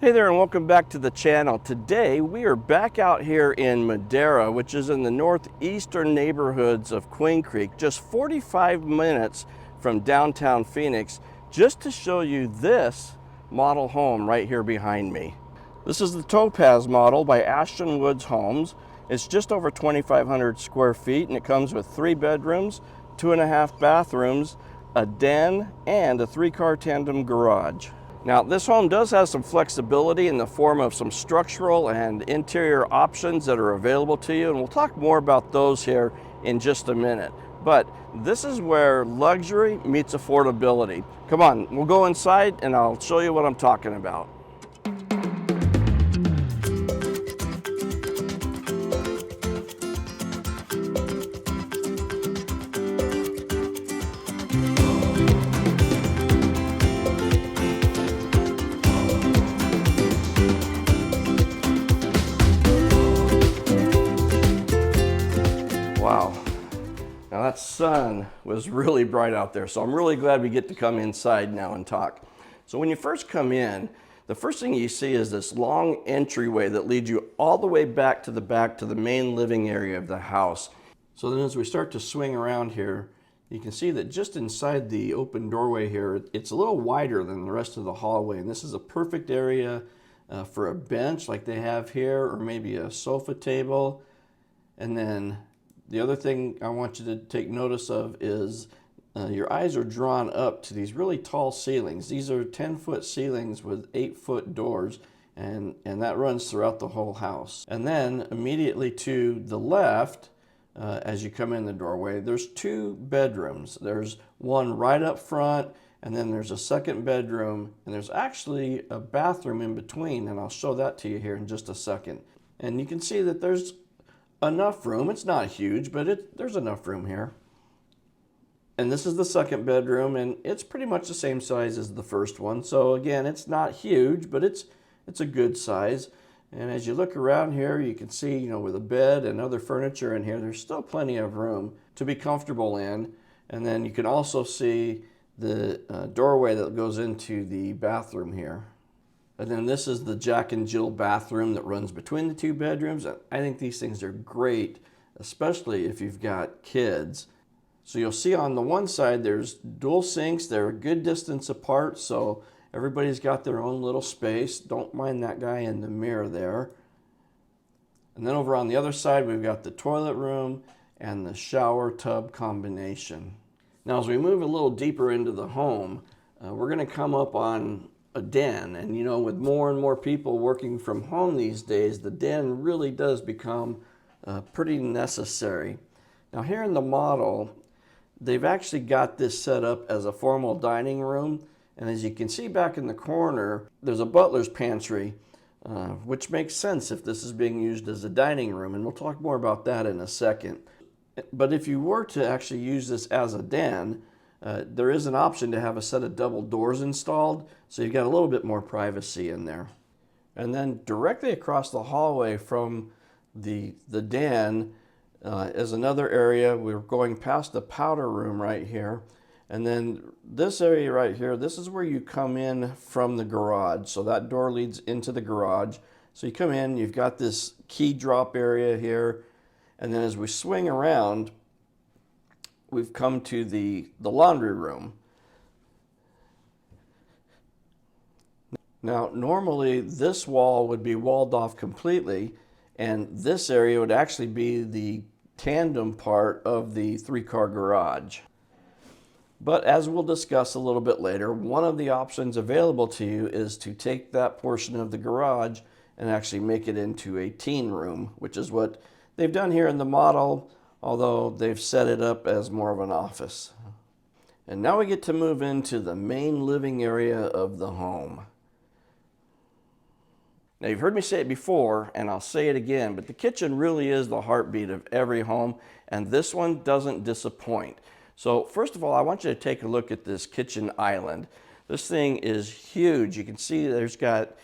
Hey there and welcome back to the channel. Today we are back out here in Madera, which is in the northeastern neighborhoods of Queen Creek, just 45 minutes from downtown Phoenix, just to show you this model home right here behind me. This is the Topaz model by Ashton Woods Homes. It's just over 2,500 square feet and it comes with 3 bedrooms, 2.5 bathrooms, a den, and a 3-car tandem garage. Now, this home does have some flexibility in the form of some structural and interior options that are available to you, and we'll talk more about those here in just a minute. But this is where luxury meets affordability. Come on, we'll go inside and I'll show you what I'm talking about. Wow, now that sun was really bright out there, so I'm really glad we get to come inside now and talk. So when you first come in, the first thing you see is this long entryway that leads you all the way back to the main living area of the house. So then as we start to swing around here, you can see that just inside the open doorway here, it's a little wider than the rest of the hallway, and this is a perfect area for a bench like they have here, or maybe a sofa table. And then the other thing I want you to take notice of is your eyes are drawn up to these really tall ceilings. These are 10-foot ceilings with 8-foot doors, and that runs throughout the whole house. And then immediately to the left, as you come in the doorway, there's 2 bedrooms. There's one right up front, and then there's a second bedroom, and there's actually a bathroom in between, and I'll show that to you here in just a second. And you can see that there's enough room. It's not huge, but there's enough room here. And this is the second bedroom, and it's pretty much the same size as the first one. So again, it's not huge, but it's a good size. And as you look around here, you can see, you know, with a bed and other furniture in here, there's still plenty of room to be comfortable in. And then you can also see the doorway that goes into the bathroom here. And then this is the Jack and Jill bathroom that runs between the 2 bedrooms. I think these things are great, especially if you've got kids. So you'll see on the one side there's dual sinks. They're a good distance apart, so everybody's got their own little space. Don't mind that guy in the mirror there. And then over on the other side we've got the toilet room and the shower tub combination. Now as we move a little deeper into the home, we're going to come up on a den, and you know, with more and more people working from home these days, the den really does become pretty necessary. Now here in the model, they've actually got this set up as a formal dining room, and as you can see back in the corner, there's a butler's pantry, which makes sense if this is being used as a dining room, and we'll talk more about that in a second. But if you were to actually use this as a den, there is an option to have a set of double doors installed, so you've got a little bit more privacy in there. And then directly across the hallway from the den is another area. We're going past the powder room right here. And then this area right here, this is where you come in from the garage. So that door leads into the garage. So you come in, you've got this key drop area here. And then as we swing around, we've come to the laundry room. Now, normally this wall would be walled off completely, and this area would actually be the tandem part of the 3-car garage. But as we'll discuss a little bit later, one of the options available to you is to take that portion of the garage and actually make it into a teen room, which is what they've done here in the model, although they've set it up as more of an office. And now we get to move into the main living area of the home. Now you've heard me say it before, and I'll say it again, but the kitchen really is the heartbeat of every home, and this one doesn't disappoint. So first of all, I want you to take a look at this kitchen island. This thing is huge. You can see there's got,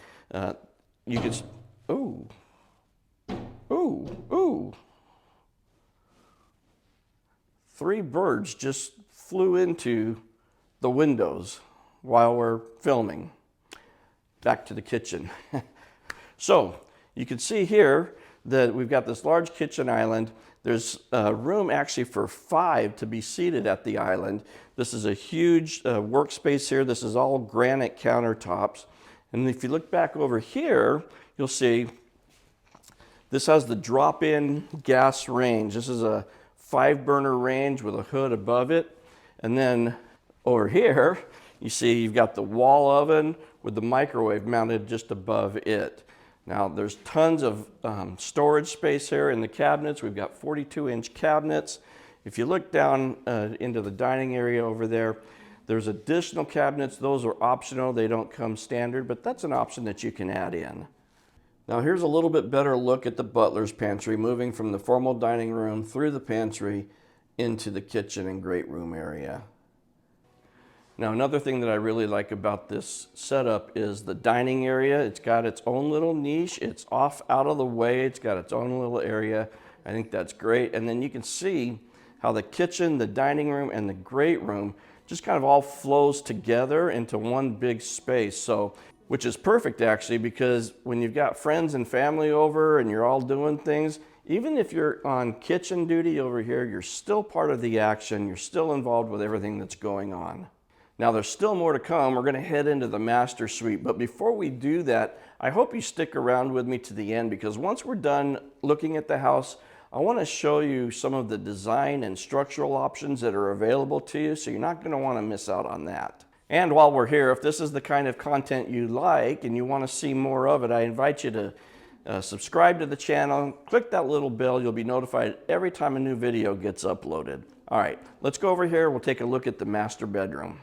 ooh, 3 birds just flew into the windows while we're filming. back to the kitchen. So you can see here that we've got this large kitchen island. There's room actually for 5 to be seated at the island. This is a huge workspace here. This is all granite countertops. And if you look back over here, you'll see this has the drop-in gas range. This is a 5-burner range with a hood above it. And then over here, you see you've got the wall oven with the microwave mounted just above it. Now there's tons of storage space here in the cabinets. We've got 42-inch cabinets. If you look down into the dining area over there, there's additional cabinets. Those are optional. They don't come standard, but that's an option that you can add in. Now here's a little bit better look at the butler's pantry, moving from the formal dining room through the pantry into the kitchen and great room area. Now another thing that I really like about this setup is the dining area. It's got its own little niche. It's off out of the way. It's got its own little area. I think that's great. And then you can see how the kitchen, the dining room, and the great room just kind of all flows together into one big space. So, which is perfect actually, because when you've got friends and family over and you're all doing things, even if you're on kitchen duty over here, you're still part of the action. You're still involved with everything that's going on. Now there's still more to come. We're going to head into the master suite, but before we do that, I hope you stick around with me to the end, because once we're done looking at the house, I want to show you some of the design and structural options that are available to you, so you're not going to want to miss out on that. And while we're here, if this is the kind of content you like and you want to see more of it, I invite you to subscribe to the channel, click that little bell. You'll be notified every time a new video gets uploaded. All right, let's go over here. We'll take a look at the master bedroom.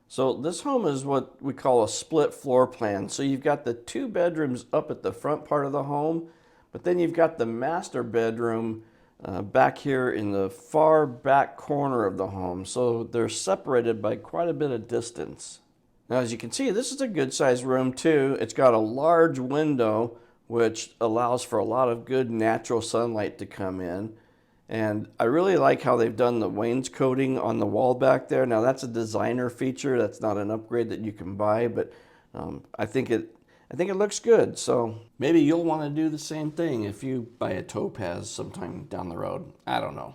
So this home is what we call a split floor plan. So you've got the 2 bedrooms up at the front part of the home, but then you've got the master bedroom back here in the far back corner of the home. So they're separated by quite a bit of distance. Now, as you can see, this is a good sized room too. It's got a large window, which allows for a lot of good natural sunlight to come in. And I really like how they've done the wainscoting on the wall back there. Now that's a designer feature. That's not an upgrade that you can buy, but I think it looks good. So maybe you'll want to do the same thing if you buy a Topaz sometime down the road. I don't know.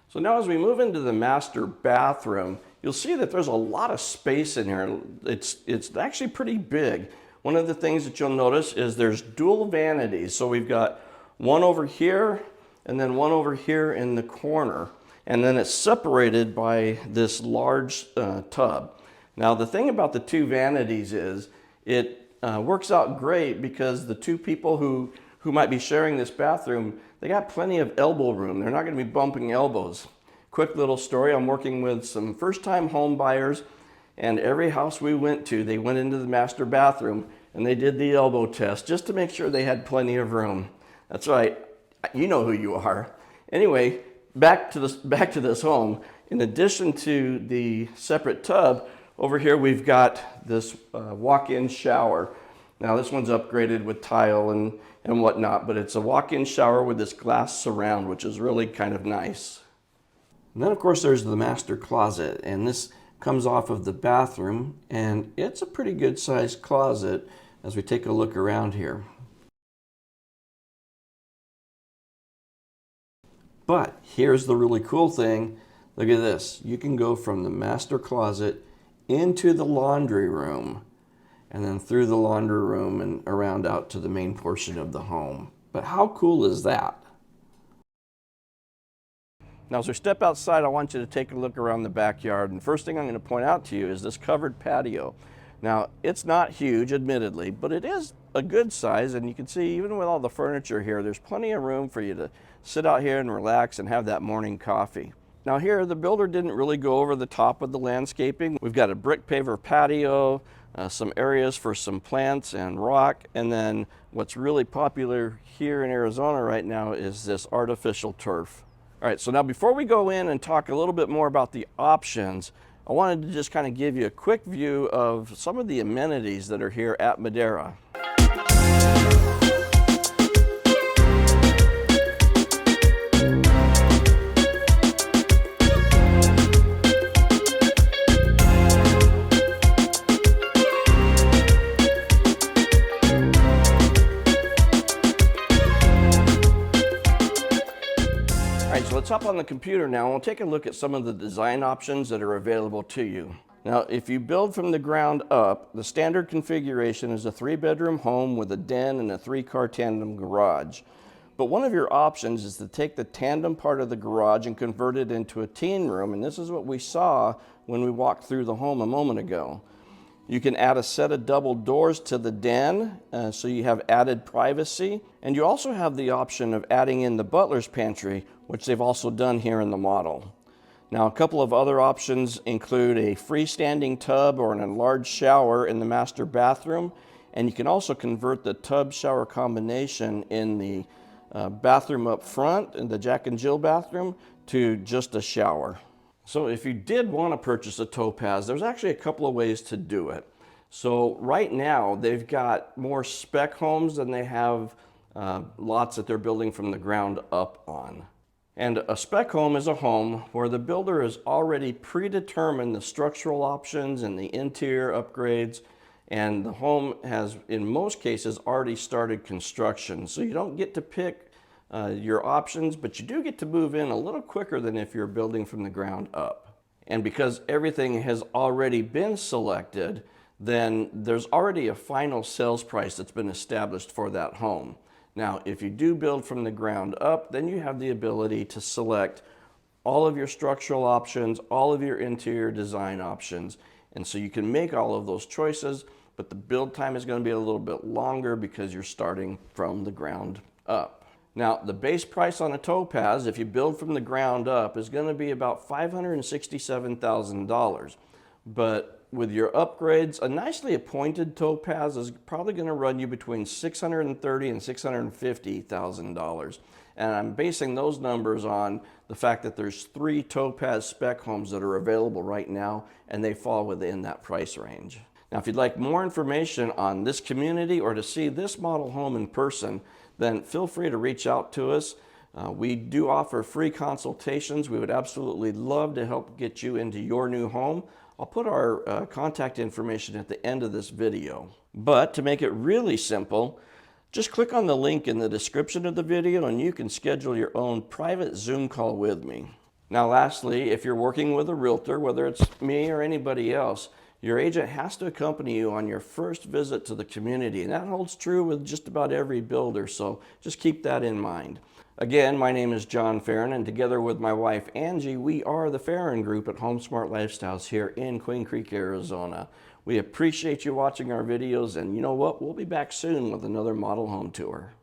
So now as we move into the master bathroom, you'll see that there's a lot of space in here. It's actually pretty big. One of the things that you'll notice is there's dual vanities. So we've got one over here and then one over here in the corner. And then it's separated by this large tub. Now the thing about the 2 vanities is it works out great, because the 2 people who might be sharing this bathroom, they got plenty of elbow room. They're not going to be bumping elbows. Quick little story, I'm working with some first-time home buyers, and every house we went to, they went into the master bathroom and they did the elbow test just to make sure they had plenty of room. That's right, you know who you are. Anyway, back to this home. In addition to the separate tub, over here we've got this walk-in shower. Now this one's upgraded with tile and whatnot, but it's a walk-in shower with this glass surround, which is really kind of nice. And then of course there's the master closet, and this comes off of the bathroom, and it's a pretty good sized closet as we take a look around here. But here's the really cool thing. Look at this. You can go from the master closet into the laundry room, and then through the laundry room and around out to the main portion of the home. But how cool is that? Now as we step outside, I want you to take a look around the backyard, and first thing I'm going to point out to you is this covered patio. Now it's not huge, admittedly, but it is a good size, and you can see even with all the furniture here, there's plenty of room for you to sit out here and relax and have that morning coffee. Now here, the builder didn't really go over the top with the landscaping. We've got a brick paver patio, some areas for some plants and rock, and then what's really popular here in Arizona right now is this artificial turf. All right, so now before we go in and talk a little bit more about the options, I wanted to just kind of give you a quick view of some of the amenities that are here at Madera. let's hop on the computer now and we'll take a look at some of the design options that are available to you. Now, if you build from the ground up, the standard configuration is a 3-bedroom home with a den and a 3-car tandem garage. But one of your options is to take the tandem part of the garage and convert it into a teen room, and this is what we saw when we walked through the home a moment ago. You can add a set of double doors to the den, so you have added privacy. And you also have the option of adding in the butler's pantry, which they've also done here in the model. Now, a couple of other options include a freestanding tub or an enlarged shower in the master bathroom. And you can also convert the tub shower combination in the bathroom up front, in the Jack and Jill bathroom, to just a shower. So if you did want to purchase a Topaz, there's actually a couple of ways to do it. So right now they've got more spec homes than they have lots that they're building from the ground up on. And a spec home is a home where the builder has already predetermined the structural options and the interior upgrades, and the home has, in most cases, already started construction. So you don't get to pick your options, but you do get to move in a little quicker than if you're building from the ground up. And because everything has already been selected, then there's already a final sales price that's been established for that home. Now, if you do build from the ground up, then you have the ability to select all of your structural options, all of your interior design options, and so you can make all of those choices, but the build time is going to be a little bit longer because you're starting from the ground up. Now, the base price on a Topaz, if you build from the ground up, is going to be about $567,000. But with your upgrades, a nicely appointed Topaz is probably going to run you between $630,000 and $650,000. And I'm basing those numbers on the fact that there's 3 Topaz spec homes that are available right now, and they fall within that price range. Now, if you'd like more information on this community or to see this model home in person, then feel free to reach out to us. We do offer free consultations. We would absolutely love to help get you into your new home. I'll put our contact information at the end of this video. But to make it really simple, just click on the link in the description of the video and you can schedule your own private Zoom call with me. Now, lastly, if you're working with a realtor, whether it's me or anybody else, your agent has to accompany you on your first visit to the community, and that holds true with just about every builder, so just keep that in mind. Again, my name is John Ferrin, and together with my wife Angie, we are the Ferrin Group at Home Smart Lifestyles here in Queen Creek, Arizona. We appreciate you watching our videos, and you know what? We'll be back soon with another model home tour.